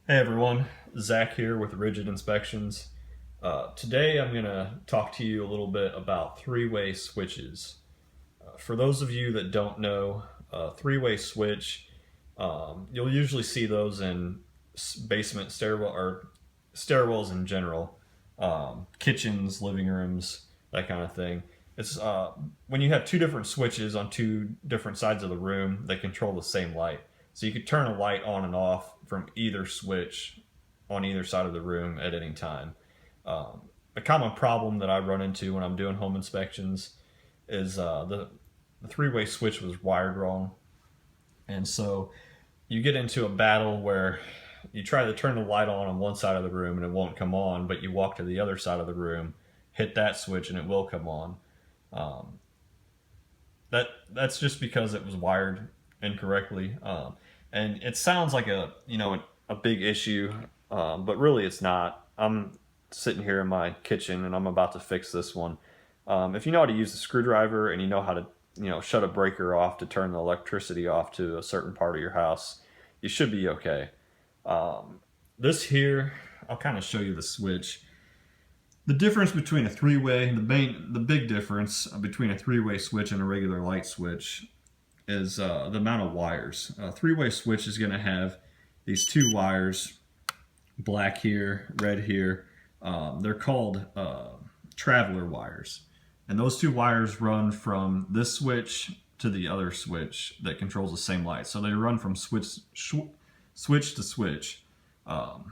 Hey everyone, Zach here with Rigid Inspections. Today I'm going to talk to you a little bit about three-way switches. For those of you that don't know, a three-way switch, you'll usually see those in basement stairwell or stairwells in general, kitchens, living rooms, that kind of thing. It's when you have two different switches on two different sides of the room that control the same light. So you could turn a light on and off from either switch on either side of the room at any time. A common problem that I run into when I'm doing home inspections is the three-way switch was wired wrong. And so you get into a battle where you try to turn the light on one side of the room and it won't come on, but you walk to the other side of the room, hit that switch, and it will come on. Um, that's just because it was wired incorrectly, and it sounds like a big issue, but really it's not. I'm sitting here in my kitchen and I'm about to fix this one. If you know how to use a screwdriver and you know how to shut a breaker off to turn the electricity off to a certain part of your house, you should be okay. This here, I'll kind of show you the switch. The difference between a three-way, the big difference between a three-way switch and a regular light switch is the amount of wires. A three-way switch is going to have these two wires, black here, red here. They're called traveler wires. And those two wires run from this switch to the other switch that controls the same light. So they run from switch to switch. Um,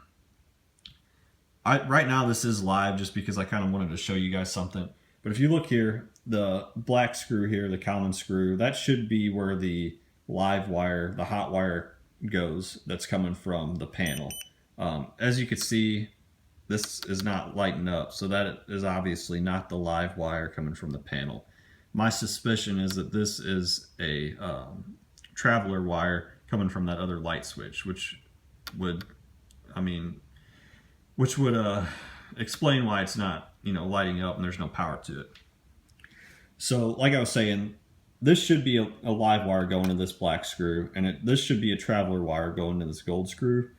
right now this is live just because I kind of wanted to show you guys something. But if you look here, the black screw here, the common screw, that should be where the live wire, the hot wire goes that's coming from the panel. As you can see, this is not lighting up, so that is obviously not the live wire coming from the panel. My suspicion is that this is a traveler wire coming from that other light switch, which would, I mean, which would explain why it's not, lighting up and there's no power to it. So, like I was saying, this should be a live wire going to this black screw, and this should be a traveler wire going to this gold screw.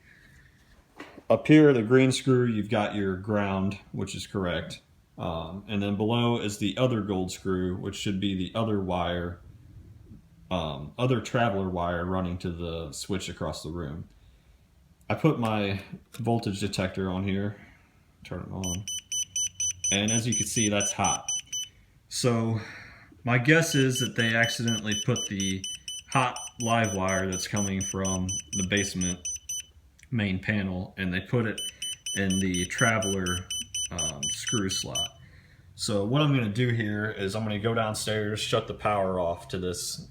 Up here, the green screw, you've got your ground, which is correct. And then below is the other gold screw, which should be the other wire, other traveler wire running to the switch across the room. I put my voltage detector on here, turn it on, and as you can see, that's hot. So my guess is that they accidentally put the hot live wire that's coming from the basement main panel and they put it in the traveler screw slot. So what I'm going to do here is I'm going to go downstairs, shut the power off to this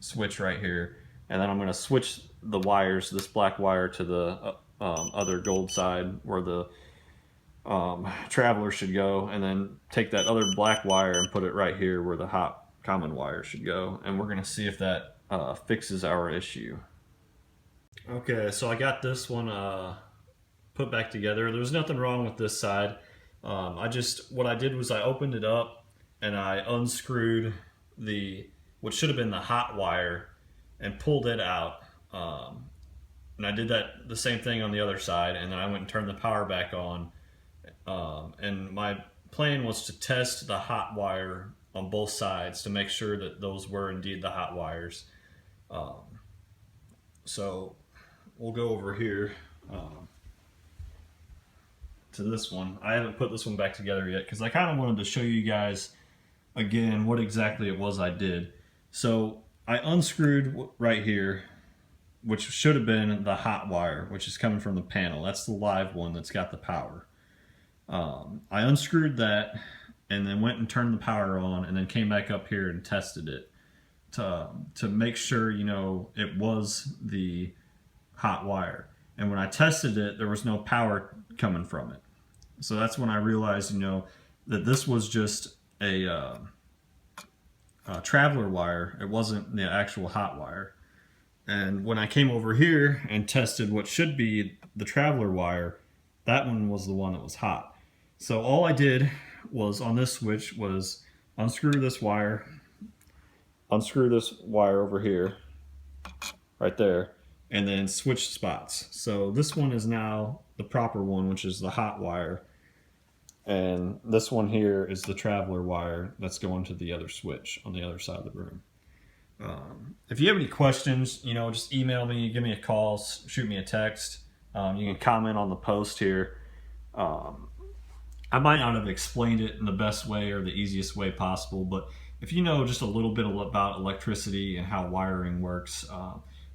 switch right here, and then I'm going to switch the wires, this black wire, to the other gold side where the traveler should go, and then take that other black wire and put it right here where the hot common wire should go, and we're going to see if that fixes our issue. Okay, so I got this one put back together. There's nothing wrong with this side. What I did was I opened it up and I unscrewed what should have been the hot wire and pulled it out. And I did the same thing on the other side, and then I went and turned the power back on. And my plan was to test the hot wire on both sides to make sure that those were indeed the hot wires. So we'll go over here to this one. I haven't put this one back together yet because I kind of wanted to show you guys again what exactly it was I did. So I unscrewed right here, which should have been the hot wire, which is coming from the panel. That's the live one that's got the power. I unscrewed that and then went and turned the power on and then came back up here and tested it to make sure, it was the hot wire. And when I tested it, there was no power coming from it. So that's when I realized, that this was just a traveler wire. It wasn't the actual hot wire. And when I came over here and tested what should be the traveler wire, that one was the one that was hot. So all I did was on this switch was unscrew this wire over here, right there, and then switch spots. So this one is now the proper one, which is the hot wire. And this one here is the traveler wire that's going to the other switch on the other side of the room. If you have any questions, just email me, give me a call, shoot me a text. You can comment on the post here. I might not have explained it in the best way or the easiest way possible, but if you know just a little bit about electricity and how wiring works,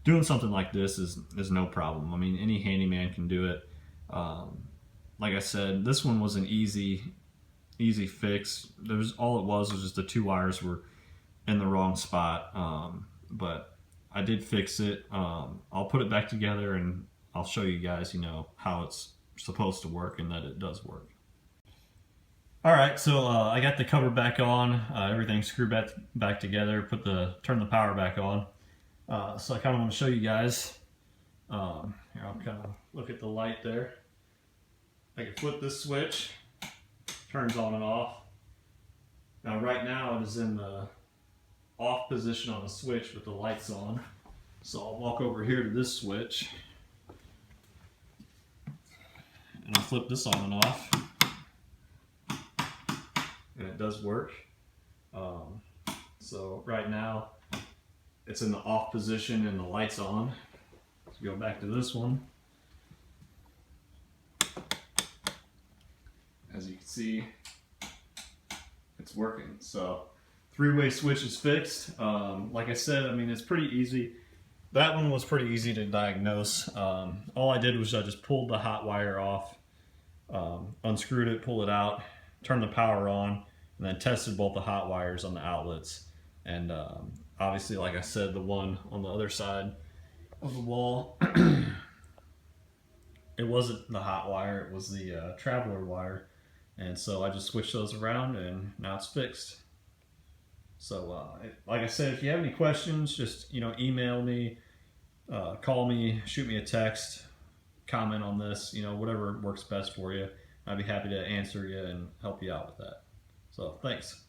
doing something like this is no problem. I mean, any handyman can do it. Like I said, this one was an easy fix. All it was just the two wires were in the wrong spot, but I did fix it. I'll put it back together and I'll show you guys, how it's supposed to work and that it does work. All right, so I got the cover back on, everything screwed back together, turn the power back on. So I kind of want to show you guys. Here, I'll kind of look at the light there. I can flip this switch, turns on and off. Now right now it is in the off position on the switch with the lights on. So I'll walk over here to this switch and I'll flip this on and off. And it does work. So right now it's in the off position and the light's on. Let's go back to this one. As you can see, it's working. So three-way switch is fixed. Like I said, I mean, it's pretty easy. That one was pretty easy to diagnose. All I did was I just pulled the hot wire off, unscrewed it, pulled it out, turned the power on, and then tested both the hot wires on the outlets. And obviously, like I said, the one on the other side of the wall, it wasn't the hot wire, it was the traveler wire. And so I just switched those around and now it's fixed. So like I said, if you have any questions, just email me, call me, shoot me a text, comment on this, whatever works best for you. I'd be happy to answer you and help you out with that. So thanks.